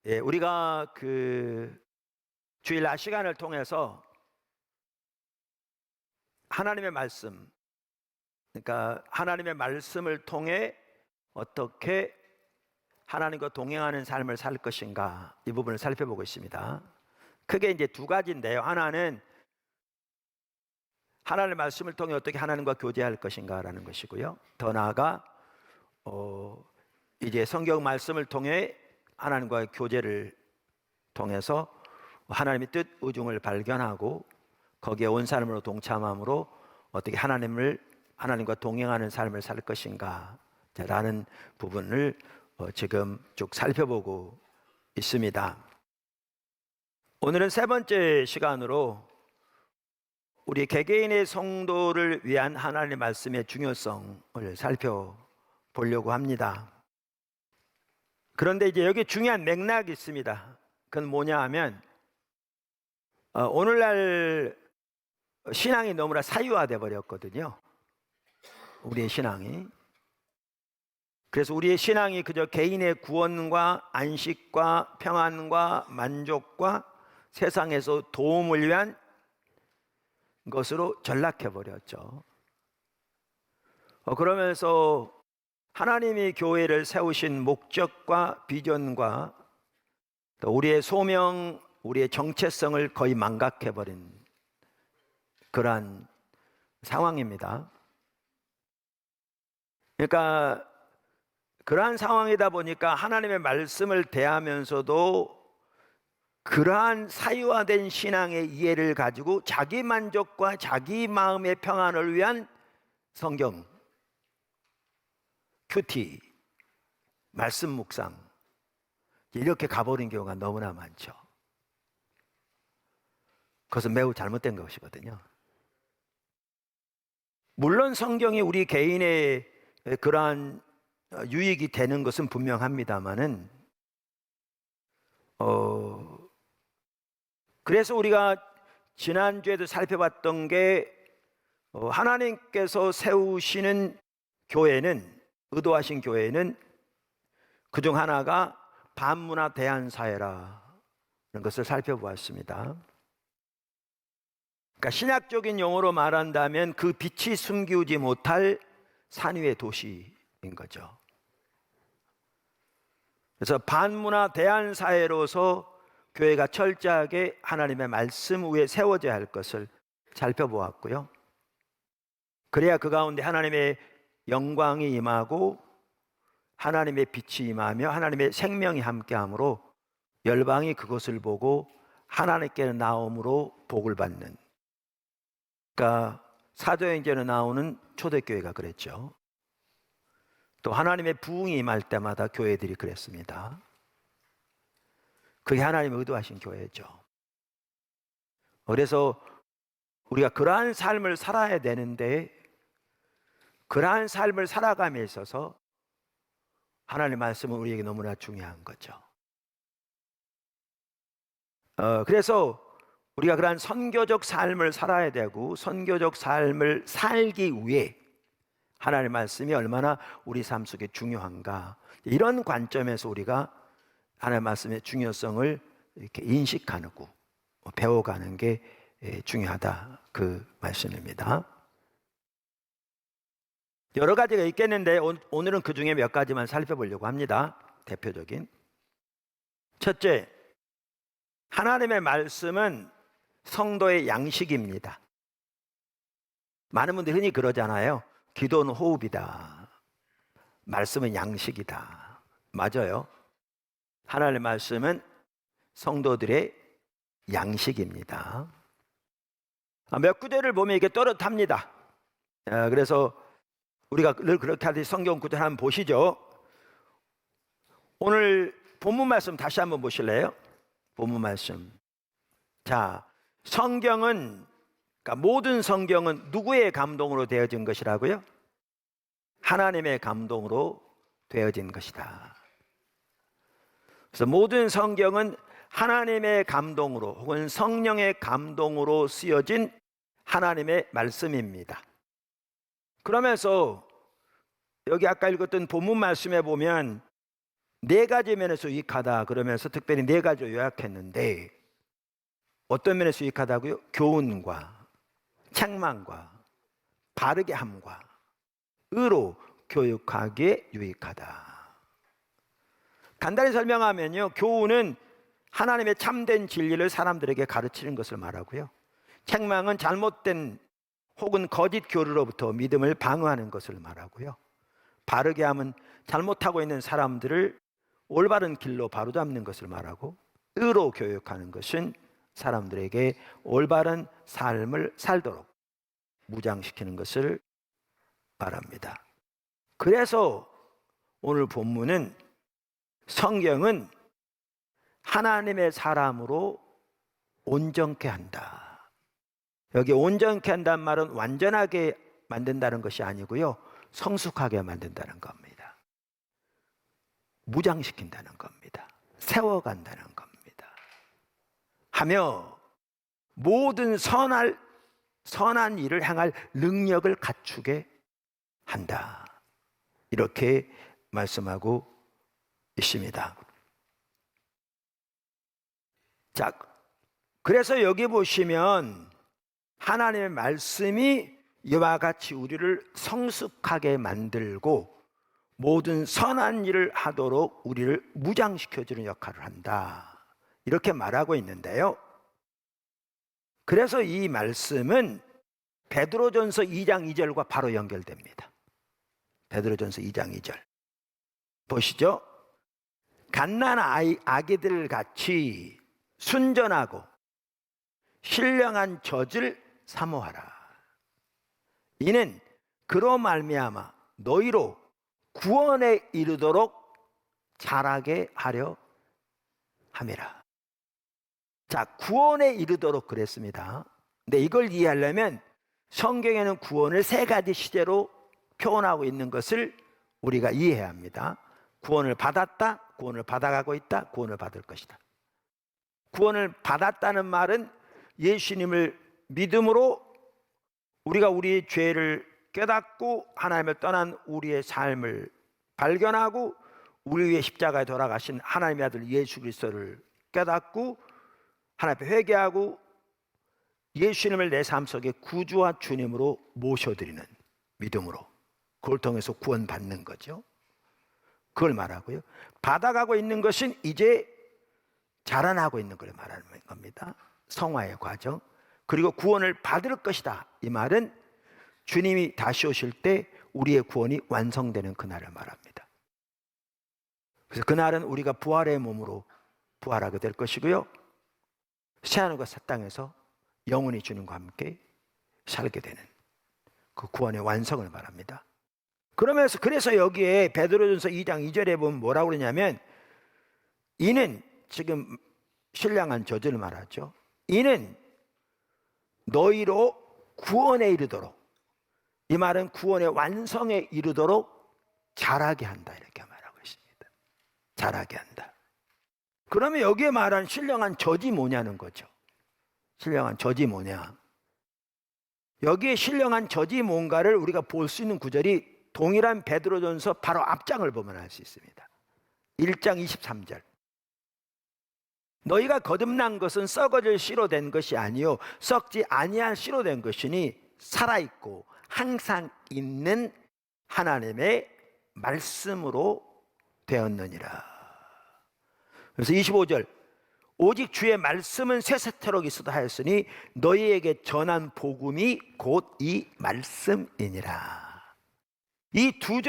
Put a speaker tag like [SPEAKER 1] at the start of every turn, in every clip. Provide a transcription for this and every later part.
[SPEAKER 1] 우리가 주일 낮 시간을 통해서 하나님의 말씀, 그러니까 하나님의 말씀을 통해 어떻게 하나님과 동행하는 삶을 살 것인가, 이 부분을 살펴보고 있습니다. 크게 이제 두 가지인데요. 하나는 하나님의 말씀을 통해 어떻게 하나님과 교제할 것인가라는 것이고요. 더 나아가 이제 성경 말씀을 통해 하나님과의 교제를 통해서 하나님의 뜻, 의중을 발견하고 거기에 온 삶으로 동참함으로 어떻게 하나님과 동행하는 삶을 살 것인가 라는 부분을 지금 쭉 살펴보고 있습니다. 오늘은 세 번째 시간으로 우리 개개인의 성도를 위한 하나님의 말씀의 중요성을 살펴보려고 합니다. 그런데 이제 여기 중요한 맥락이 있습니다. 그건 뭐냐 하면 오늘날 신앙이 너무나 사유화돼 버렸거든요. 우리의 신앙이. 그래서 우리의 신앙이 그저 개인의 구원과 안식과 평안과 만족과 세상에서 도움을 위한 것으로 전락해 버렸죠. 그러면서 하나님이 교회를 세우신 목적과 비전과 또 우리의 소명, 우리의 정체성을 거의 망각해 버린 그러한 상황입니다. 그러니까 그러한 상황이다 보니까 하나님의 말씀을 대하면서도 그러한 사유화된 신앙의 이해를 가지고 자기 만족과 자기 마음의 평안을 위한 성경, 큐티, 말씀 묵상 이렇게 가버린 경우가 너무나 많죠. 그것은 매우 잘못된 것이거든요. 물론 성경이 우리 개인의 그러한 유익이 되는 것은 분명합니다만은 그래서 우리가 지난주에도 살펴봤던 게 하나님께서 세우시는 교회는, 의도하신 교회는 그중 하나가 반문화 대한사회라는 것을 살펴보았습니다. 그러니까 신학적인 용어로 말한다면 그 빛이 숨기우지 못할 산 위의 도시인 거죠. 그래서 반문화 대한사회로서 교회가 철저하게 하나님의 말씀 위에 세워져야 할 것을 살펴보았고요. 그래야 그 가운데 하나님의 영광이 임하고 하나님의 빛이 임하며 하나님의 생명이 함께하므로 열방이 그것을 보고 하나님께 나옴으로 복을 받는, 그러니까 사도행전에 나오는 초대교회가 그랬죠. 또 하나님의 부흥이 임할 때마다 교회들이 그랬습니다. 그게 하나님이 의도하신 교회죠. 그래서 우리가 그러한 삶을 살아야 되는데 그러한 삶을 살아감에 있어서 하나님의 말씀은 우리에게 너무나 중요한 거죠. 그래서 우리가 그러한 선교적 삶을 살아야 되고 선교적 삶을 살기 위해 하나님의 말씀이 얼마나 우리 삶 속에 중요한가, 이런 관점에서 우리가 하나님의 말씀의 중요성을 이렇게 인식하고 배워가는 게 중요하다, 그 말씀입니다. 여러 가지가 있겠는데 오늘은 그 중에 몇 가지만 살펴보려고 합니다. 대표적인 첫째, 하나님의 말씀은 성도의 양식입니다. 많은 분들이 흔히 그러잖아요. 기도는 호흡이다, 말씀은 양식이다. 맞아요. 하나님의 말씀은 성도들의 양식입니다. 몇 구절을 보면 이게 또렷합니다. 그래서 우리가 늘 그렇게 하듯이 성경 구절 한번 보시죠. 오늘 본문 말씀 다시 한번 보실래요? 본문 말씀. 자, 성경은, 그러니까 모든 성경은 누구의 감동으로 되어진 것이라고요? 하나님의 감동으로 되어진 것이다. 그래서 모든 성경은 하나님의 감동으로 혹은 성령의 감동으로 쓰여진 하나님의 말씀입니다. 그러면서 여기 아까 읽었던 본문 말씀에 보면 네 가지 면에서 유익하다 그러면서 특별히 네 가지로 요약했는데 어떤 면에서 유익하다고요? 교훈과 책망과 바르게 함과 의로 교육하기에 유익하다. 간단히 설명하면요, 교훈은 하나님의 참된 진리를 사람들에게 가르치는 것을 말하고요, 책망은 잘못된 혹은 거짓 교리로부터 믿음을 방어하는 것을 말하고요, 바르게 함은 잘못하고 있는 사람들을 올바른 길로 바로잡는 것을 말하고, 의로 교육하는 것은 사람들에게 올바른 삶을 살도록 무장시키는 것을 말합니다. 그래서 오늘 본문은 성경은 하나님의 사람으로 온전케 한다. 여기 온전케 한다는 말은 완전하게 만든다는 것이 아니고요, 성숙하게 만든다는 겁니다. 무장시킨다는 겁니다. 세워간다는 겁니다. 하며 모든 선한 일을 행할 능력을 갖추게 한다. 이렇게 말씀하고 있습니다. 자, 그래서 여기 보시면 하나님의 말씀이 이와 같이 우리를 성숙하게 만들고 모든 선한 일을 하도록 우리를 무장시켜주는 역할을 한다. 이렇게 말하고 있는데요. 그래서 이 말씀은 베드로전서 2장 2절과 바로 연결됩니다. 베드로전서 2장 2절 보시죠. 갓난 아기들 같이 순전하고 신령한 젖을 사모하라. 이는 그로 말미암아 너희로 구원에 이르도록 자라게 하려 함이라. 자, 구원에 이르도록 그랬습니다. 근데 이걸 이해하려면 성경에는 구원을 세 가지 시제로 표현하고 있는 것을 우리가 이해해야 합니다. 구원을 받았다, 구원을 받아가고 있다, 구원을 받을 것이다. 구원을 받았다는 말은 예수님을 믿음으로 우리가 우리의 죄를 깨닫고 하나님을 떠난 우리의 삶을 발견하고 우리 위해 십자가에 돌아가신 하나님의 아들 예수 그리스도를 깨닫고 하나님 앞에 회개하고 예수님을 내 삶 속에 구주와 주님으로 모셔드리는 믿음으로, 그걸 통해서 구원받는 거죠. 그걸 말하고요, 받아가고 있는 것은 이제 자라나고 있는 걸 말하는 겁니다. 성화의 과정. 그리고 구원을 받을 것이다, 이 말은 주님이 다시 오실 때 우리의 구원이 완성되는 그날을 말합니다. 그래서 그날은 우리가 부활의 몸으로 부활하게 될 것이고요, 새하늘과 새 땅에서 영원히 주님과 함께 살게 되는 그 구원의 완성을 말합니다. 그래서 여기에 베드로전서 2장 2절에 보면 뭐라고 그러냐면, 이는, 지금 신령한 젖을 말하죠, 이는 너희로 구원에 이르도록, 이 말은 구원의 완성에 이르도록 자라게 한다, 이렇게 말하고 있습니다. 자라게 한다. 그러면 여기에 말한 신령한 젖이 뭐냐는 거죠. 신령한 젖이 뭐냐, 여기에 신령한 젖이 뭔가를 우리가 볼 수 있는 구절이 동일한 베드로전서 바로 앞장을 보면 알 수 있습니다. 1장 23절. 너희가 거듭난 것은 썩어질 씨로 된 것이 아니요 썩지 아니한 씨로 된 것이니 살아있고 항상 있는 하나님의 말씀으로 되었느니라. 그래서 25절. 오직 주의 말씀은 세세토록 있어도 하였으니 너희에게 전한 복음이 곧 이 말씀이니라. 이 두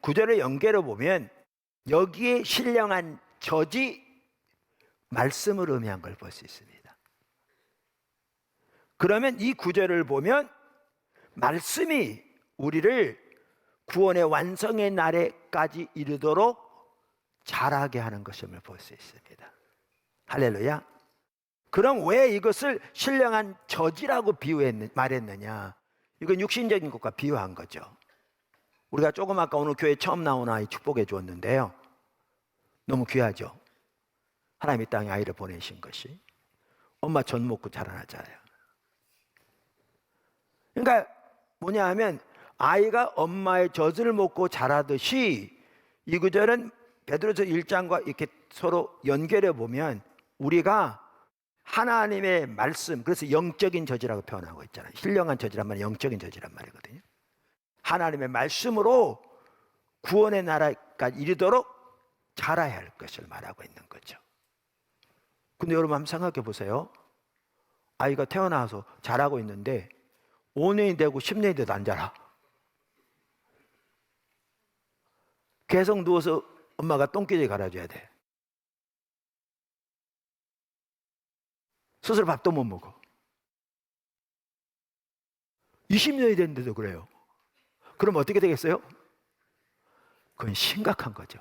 [SPEAKER 1] 구절을 연결해 보면 여기에 신령한 젖이 말씀을 의미한 걸 볼 수 있습니다. 그러면 이 구절을 보면 말씀이 우리를 구원의 완성의 날에까지 이르도록 자라게 하는 것임을 볼 수 있습니다. 할렐루야. 그럼 왜 이것을 신령한 젖이라고 말했느냐? 이건 육신적인 것과 비유한 거죠. 우리가 조금 아까 오늘 교회 처음 나온 아이 축복해 주었는데요, 너무 귀하죠. 하나님 이 땅에 아이를 보내신 것이 엄마 젖 먹고 자라나잖아요. 그러니까 뭐냐 하면 아이가 엄마의 젖을 먹고 자라듯이 이 구절은 베드로서 1장과 이렇게 서로 연결해 보면 우리가 하나님의 말씀, 그래서 영적인 저지라고 표현하고 있잖아요. 신령한 저지란 말이 영적인 저지란 말이거든요. 하나님의 말씀으로 구원의 나라까지 이르도록 자라야 할 것을 말하고 있는 거죠. 근데 여러분 한번 생각해 보세요. 아이가 태어나서 자라고 있는데 5년이 되고 10년이 돼도 안 자라. 계속 누워서 엄마가 똥기저귀 갈아줘야 돼. 스스로 밥도 못 먹어. 20년이 됐는데도 그래요. 그럼 어떻게 되겠어요? 그건 심각한 거죠.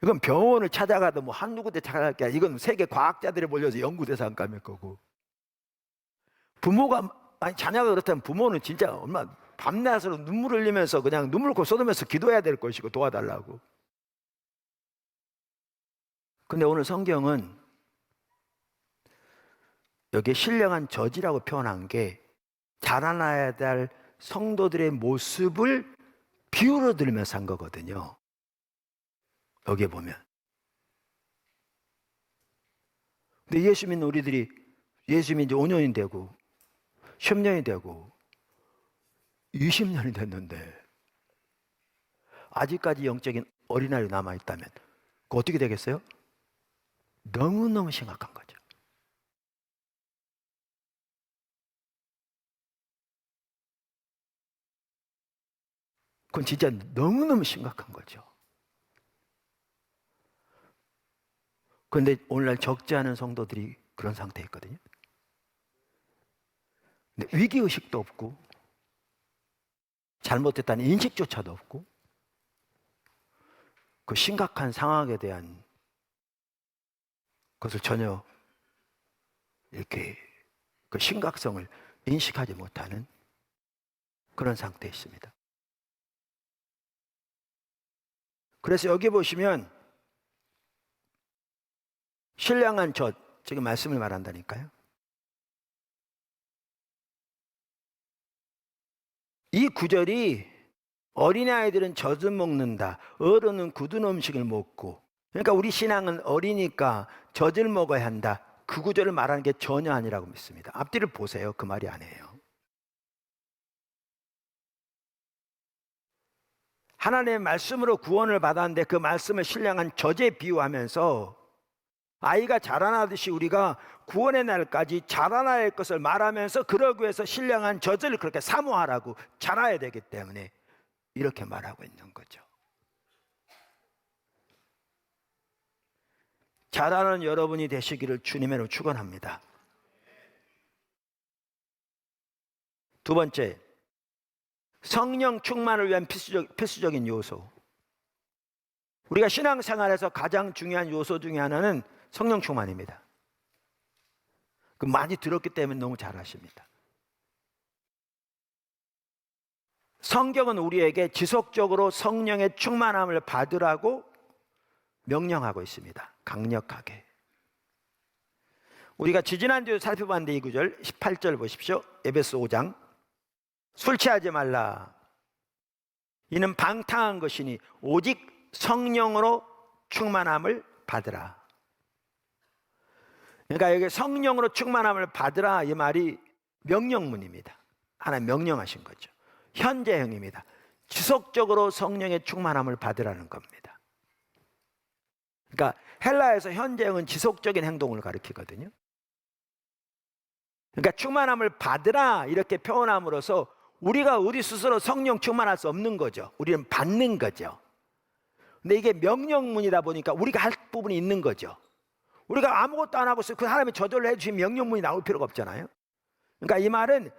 [SPEAKER 1] 이건 병원을 찾아가도 뭐 한두 군데 찾아갈 게 아니라 이건 세계 과학자들이 몰려서 연구대상감일 거고, 부모가 아니 자녀가 그렇다면 부모는 진짜 얼마나 밤낮으로 눈물 흘리면서 그냥 눈물 코 쏟으면서 기도해야 될 것이고 도와달라고. 근데 오늘 성경은 여기에 신령한 저지라고 표현한 게 자라나야 될 성도들의 모습을 비유로 들으면서 한 거거든요. 여기에 보면. 근데 예수 믿는 우리들이 예수 믿은 지 5년이 되고 10년이 되고 20년이 됐는데 아직까지 영적인 어린아이로 남아있다면 그거 어떻게 되겠어요? 너무너무 심각한 거죠. 그건 진짜 너무너무 심각한 거죠. 그런데 오늘날 적지 않은 성도들이 그런 상태에 있거든요. 근데 위기의식도 없고 잘못됐다는 인식조차도 없고 그 심각한 상황에 대한 것을 전혀 이렇게 그 심각성을 인식하지 못하는 그런 상태에 있습니다. 그래서 여기 보시면 신령한 젖, 지금 말씀을 말한다니까요. 이 구절이 어린아이들은 젖을 먹는다, 어른은 굳은 음식을 먹고, 그러니까 우리 신앙은 어리니까 젖을 먹어야 한다, 그 구절을 말하는 게 전혀 아니라고 믿습니다. 앞뒤를 보세요. 그 말이 아니에요. 하나님의 말씀으로 구원을 받았는데 그 말씀을 신령한 젖에 비유하면서 아이가 자라나듯이 우리가 구원의 날까지 자라나야 할 것을 말하면서 그러기 위해서 신령한 젖을 그렇게 사모하라고, 자라야 되기 때문에 이렇게 말하고 있는 거죠. 자라는 여러분이 되시기를 주님으로 축원합니다. 두 번째, 성령 충만을 위한 필수적인 요소. 우리가 신앙생활에서 가장 중요한 요소 중에 하나는 성령 충만입니다. 그 많이 들었기 때문에 너무 잘 아십니다. 성경은 우리에게 지속적으로 성령의 충만함을 받으라고 명령하고 있습니다. 강력하게. 우리가 지지난주에 살펴봤는데 이 구절 18절 보십시오. 에베소 5장. 술 취하지 말라. 이는 방탕한 것이니 오직 성령으로 충만함을 받으라. 그러니까 여기 성령으로 충만함을 받으라, 이 말이 명령문입니다. 하나님 명령하신 거죠. 현재형입니다. 지속적으로 성령의 충만함을 받으라는 겁니다. 그러니까 헬라에서 현재형은 지속적인 행동을 가리키거든요. 그러니까 충만함을 받으라 이렇게 표현함으로써 우리가 우리 스스로 성령 충만할 수 없는 거죠. 우리는 받는 거죠. 근데 이게 명령문이다 보니까 우리가 할 부분이 있는 거죠. 우리가 아무것도 안 하고 그 하나님이 저절로 해주신 명령문이 나올 필요가 없잖아요. 그러니까 이 말은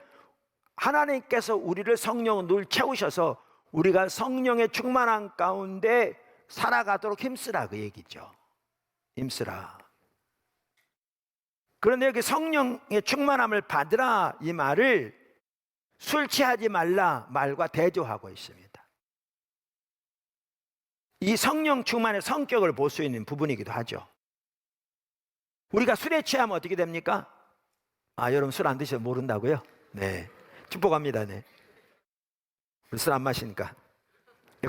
[SPEAKER 1] 하나님께서 우리를 성령으로 늘 채우셔서 우리가 성령의 충만함 가운데 살아가도록 힘쓰라, 그 얘기죠. 힘쓰라. 그런데 여기 성령의 충만함을 받으라 이 말을 술 취하지 말라 말과 대조하고 있습니다. 이 성령 충만의 성격을 볼 수 있는 부분이기도 하죠. 우리가 술에 취하면 어떻게 됩니까? 아, 여러분 술 안 드셔서 모른다고요? 네, 축복합니다. 네. 술 안 마시니까.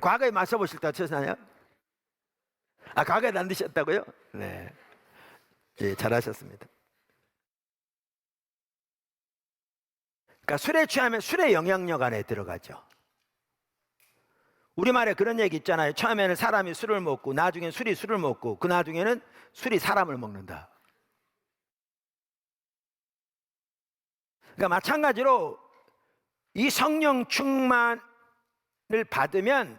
[SPEAKER 1] 과거에 마셔보실 때 어떠셨나요? 과거에 안 드셨다고요? 네. 예, 잘하셨습니다. 그러니까 술에 취하면 술의 영향력 안에 들어가죠. 우리말에 그런 얘기 있잖아요. 처음에는 사람이 술을 먹고 나중엔 술이 술을 먹고 그 나중에는 술이 사람을 먹는다. 그러니까 마찬가지로 이 성령 충만을 받으면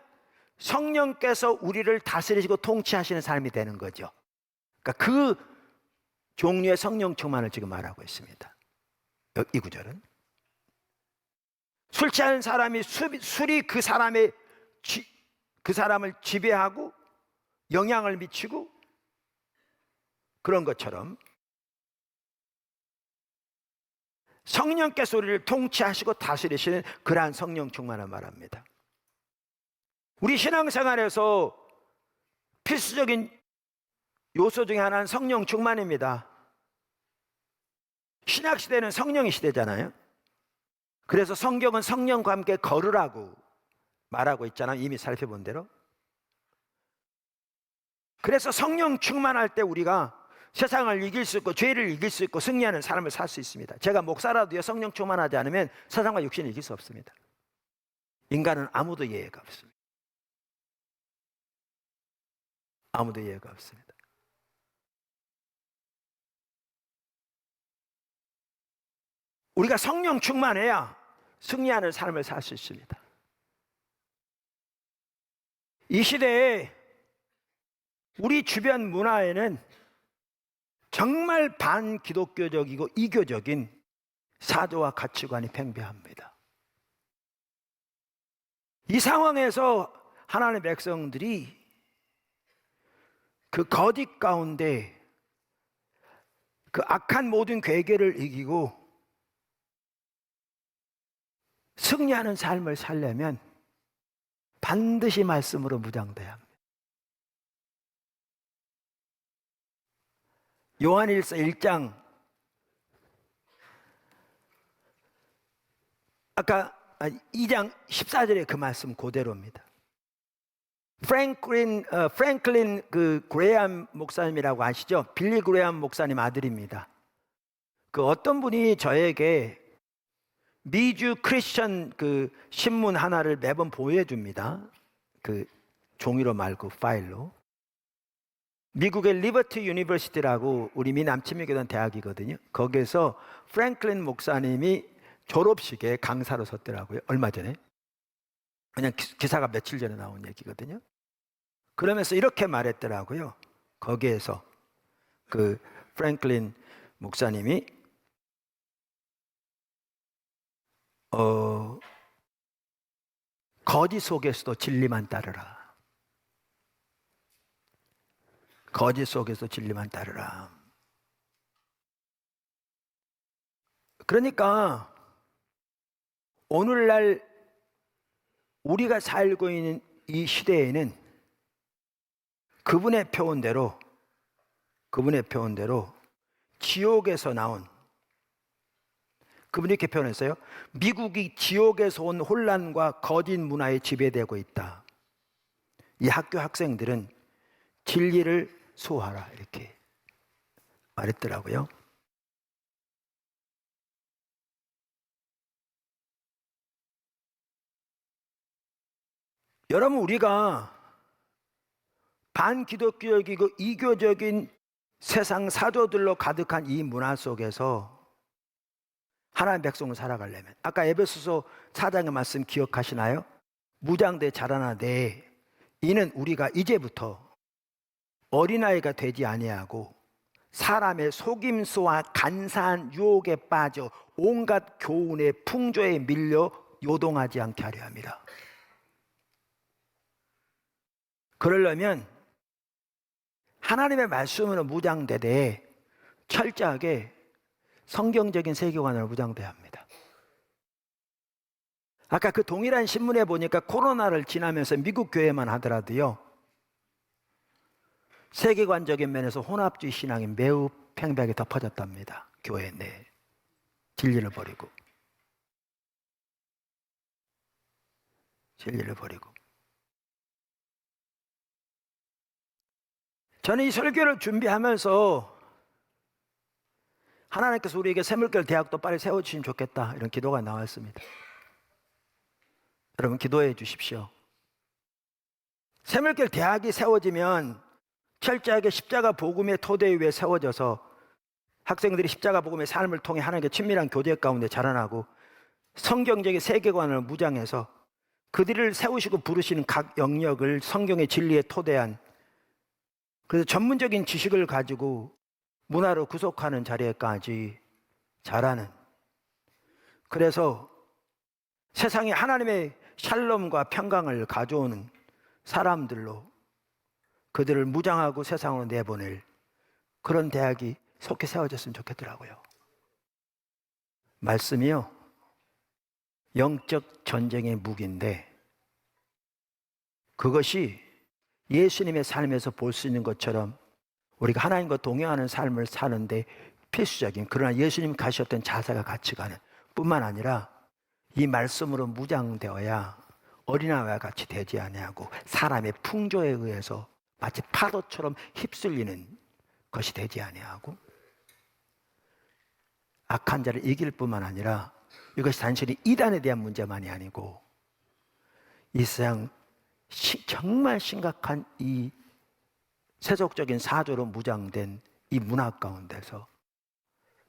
[SPEAKER 1] 성령께서 우리를 다스리시고 통치하시는 삶이 되는 거죠. 그러니까 그 종류의 성령 충만을 지금 말하고 있습니다. 이 구절은 술 취한 사람이 술이 그 사람을 지배하고 영향을 미치고 그런 것처럼 성령께서 우리를 통치하시고 다스리시는 그러한 성령 충만을 말합니다. 우리 신앙생활에서 필수적인 요소 중에 하나는 성령 충만입니다. 신약시대는 성령의 시대잖아요. 그래서 성경은 성령과 함께 걸으라고 말하고 있잖아요. 이미 살펴본 대로. 그래서 성령 충만할 때 우리가 세상을 이길 수 있고 죄를 이길 수 있고 승리하는 삶을 살 수 있습니다. 제가 목사라도요, 성령 충만하지 않으면 세상과 육신을 이길 수 없습니다. 인간은 아무도 예외가 없습니다. 아무도 예외가 없습니다. 우리가 성령 충만해야 승리하는 삶을 살 수 있습니다. 이 시대에 우리 주변 문화에는 정말 반기독교적이고 이교적인 사조와 가치관이 팽배합니다. 이 상황에서 하나님의 백성들이 그 거짓 가운데 그 악한 모든 괴계를 이기고 승리하는 삶을 살려면 반드시 말씀으로 무장돼야 합니다. 요한일서 1장 아까 2장 14절에 그 말씀 그대로입니다. 프랭클린 그 그레이엄 목사님이라고 아시죠? 빌리 그레이엄 목사님 아들입니다. 그 어떤 분이 저에게 미주 크리스천 그 신문 하나를 매번 보여줍니다. 그 종이로 말고 파일로. 미국의 리버티 유니버시티라고 우리 미남침미교단 대학이거든요. 거기에서 프랭클린 목사님이 졸업식에 강사로 섰더라고요. 얼마 전에. 그냥 기사가 며칠 전에 나온 얘기거든요. 그러면서 이렇게 말했더라고요. 거기에서 그 프랭클린 목사님이 거짓 속에서도 진리만 따르라. 거짓 속에서 진리만 따르라. 그러니까 오늘날 우리가 살고 있는 이 시대에는 그분의 표현대로 지옥에서 나온, 그분이 이렇게 표현했어요. 미국이 지옥에서 온 혼란과 거짓 문화에 지배되고 있다. 이 학교 학생들은 진리를 수호하라 이렇게 말했더라고요. 여러분, 우리가 반기독교적이고 이교적인 세상 사조들로 가득한 이 문화 속에서 하나님의 백성을 살아가려면, 아까 에베소서 4장의 말씀 기억하시나요? 무장대 자라나되 이는 우리가 이제부터 어린아이가 되지 아니하고 사람의 속임수와 간사한 유혹에 빠져 온갖 교훈의 풍조에 밀려 요동하지 않게 하려 합니다. 그러려면 하나님의 말씀으로 무장되되 철저하게 성경적인 세계관으로 무장돼야 합니다. 아까 그 동일한 신문에 보니까 코로나를 지나면서 미국 교회만 하더라도요, 세계관적인 면에서 혼합주의 신앙이 매우 팽배하게 덮어졌답니다. 교회 내 진리를 버리고. 진리를 버리고. 저는 이 설교를 준비하면서 하나님께서 우리에게 샘물결 대학도 빨리 세워주시면 좋겠다, 이런 기도가 나왔습니다. 여러분 기도해 주십시오. 샘물결 대학이 세워지면 철저하게 십자가 복음의 토대 위에 세워져서 학생들이 십자가 복음의 삶을 통해 하나님께 친밀한 교제 가운데 자라나고 성경적인 세계관을 무장해서 그들을 세우시고 부르시는 각 영역을 성경의 진리에 토대한, 그래서 전문적인 지식을 가지고 문화로 구속하는 자리에까지 자라는, 그래서 세상에 하나님의 샬롬과 평강을 가져오는 사람들로 그들을 무장하고 세상으로 내보낼 그런 대학이 속히 세워졌으면 좋겠더라고요. 말씀이요, 영적 전쟁의 무기인데 그것이 예수님의 삶에서 볼 수 있는 것처럼 우리가 하나님과 동행하는 삶을 사는데 필수적인, 그러나 예수님 가셨던 자세가 같이 가는 뿐만 아니라 이 말씀으로 무장되어야 어린아이와 같이 되지 아니하고 사람의 풍조에 의해서 마치 파도처럼 휩쓸리는 것이 되지 아니하고 악한 자를 이길 뿐만 아니라 이것이 단순히 이단에 대한 문제만이 아니고 이 세상 정말 심각한 이 세속적인 사조로 무장된 이 문화 가운데서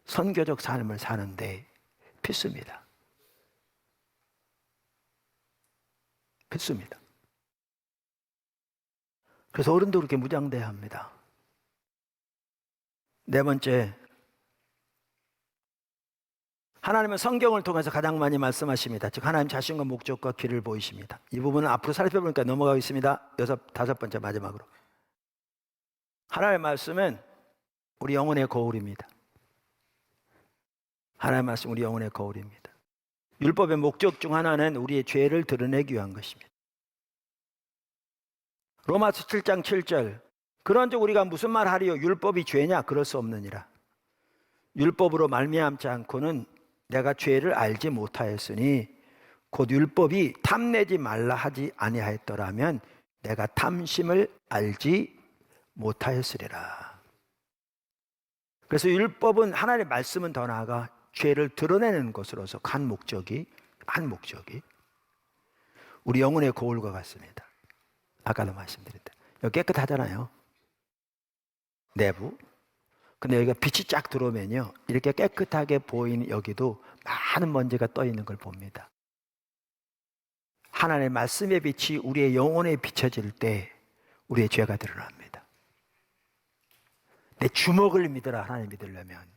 [SPEAKER 1] 선교적 삶을 사는데 필수입니다. 필수입니다. 그래서 어른도 그렇게 무장돼야 합니다. 네 번째, 하나님은 성경을 통해서 가장 많이 말씀하십니다. 즉 하나님 자신과 목적과 길을 보이십니다. 이 부분은 앞으로 살펴보니까 넘어가겠습니다. 다섯 번째 마지막으로, 하나님의 말씀은 우리 영혼의 거울입니다. 하나님의 말씀 우리 영혼의 거울입니다. 율법의 목적 중 하나는 우리의 죄를 드러내기 위한 것입니다. 로마서 7장 7절, 그런즉 우리가 무슨 말 하리요? 율법이 죄냐? 그럴 수 없느니라. 율법으로 말미암지 않고는 내가 죄를 알지 못하였으니 곧 율법이 탐내지 말라 하지 아니하였더라면 내가 탐심을 알지 못하였으리라. 그래서 율법은, 하나님의 말씀은 더 나아가 죄를 드러내는 것으로서 한 목적이 우리 영혼의 거울과 같습니다. 아까도 말씀드린 대로 여기 깨끗하잖아요, 내부. 근데 여기가 빛이 쫙 들어오면요, 이렇게 깨끗하게 보이는 여기도 많은 먼지가 떠 있는 걸 봅니다. 하나님의 말씀의 빛이 우리의 영혼에 비춰질 때 우리의 죄가 드러납니다. 내 주먹을 믿어라, 하나님 믿으려면.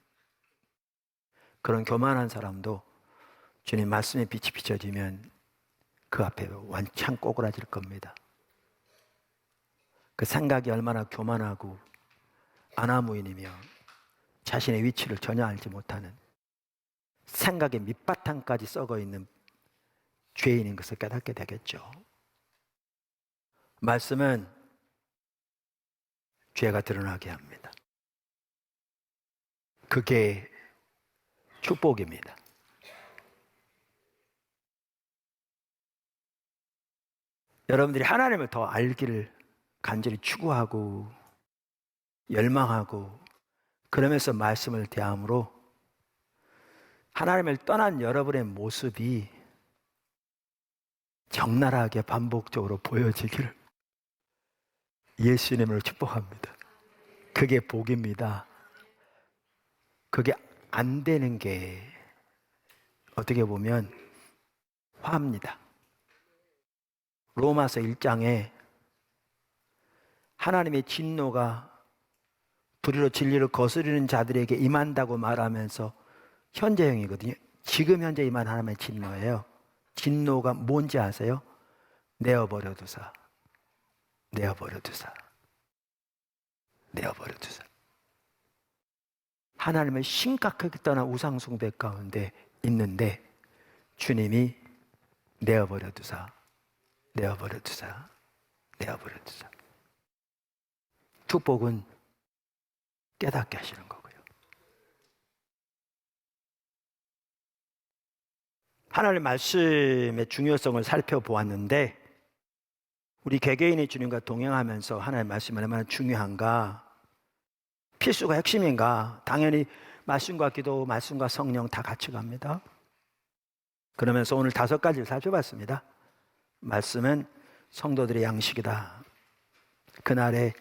[SPEAKER 1] 그런 교만한 사람도 주님 말씀의 빛이 비춰지면 그 앞에 완창 꼬그라질 겁니다. 그 생각이 얼마나 교만하고 아나무인이며 자신의 위치를 전혀 알지 못하는, 생각의 밑바탕까지 썩어 있는 죄인인 것을 깨닫게 되겠죠. 말씀은 죄가 드러나게 합니다. 그게 축복입니다. 여러분들이 하나님을 더 알기를 간절히 추구하고 열망하고 그러면서 말씀을 대함으로 하나님을 떠난 여러분의 모습이 적나라하게 반복적으로 보여지기를 예수님을 축복합니다. 그게 복입니다. 그게 안 되는 게 어떻게 보면 화합니다. 로마서 1장에 하나님의 진노가 불의로 진리를 거스르는 자들에게 임한다고 말하면서 현재형이거든요. 지금 현재 임한 하나님의 진노예요. 진노가 뭔지 아세요? 내어버려두사. 하나님을 심각하게 떠난 우상숭배 가운데 있는데 주님이 내어버려두사. 축복은 깨닫게 하시는 거고요. 하나님 말씀의 중요성을 살펴보았는데 우리 개개인이 주님과 동행하면서 하나님 말씀이 얼마나 중요한가, 필수가 핵심인가. 당연히 말씀과 기도, 말씀과 성령 다 같이 갑니다. 그러면서 오늘 5가지를 살펴봤습니다. 말씀은 성도들의 양식이다. 그날에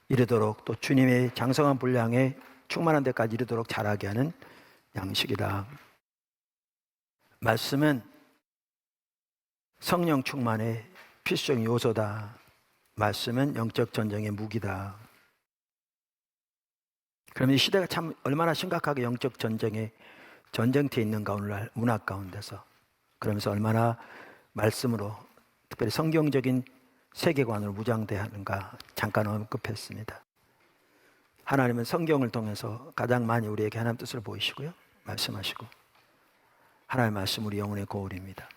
[SPEAKER 1] 이르도록, 또 주님의 장성한 분량에 충만한 데까지 이르도록 자라게 하는 양식이다. 말씀은 성령 충만의 필수적 요소다. 말씀은 영적 전쟁의 무기다. 그럼 이 시대가 참 얼마나 심각하게 영적 전쟁에 전쟁터에 있는가, 오늘날 문학 가운데서. 그러면서 얼마나 말씀으로, 특별히 성경적인 세계관으로 무장돼야 하는가 잠깐 언급했습니다. 하나님은 성경을 통해서 가장 많이 우리에게 하나님 뜻을 보이시고요, 말씀하시고, 하나님의 말씀 우리 영혼의 거울입니다.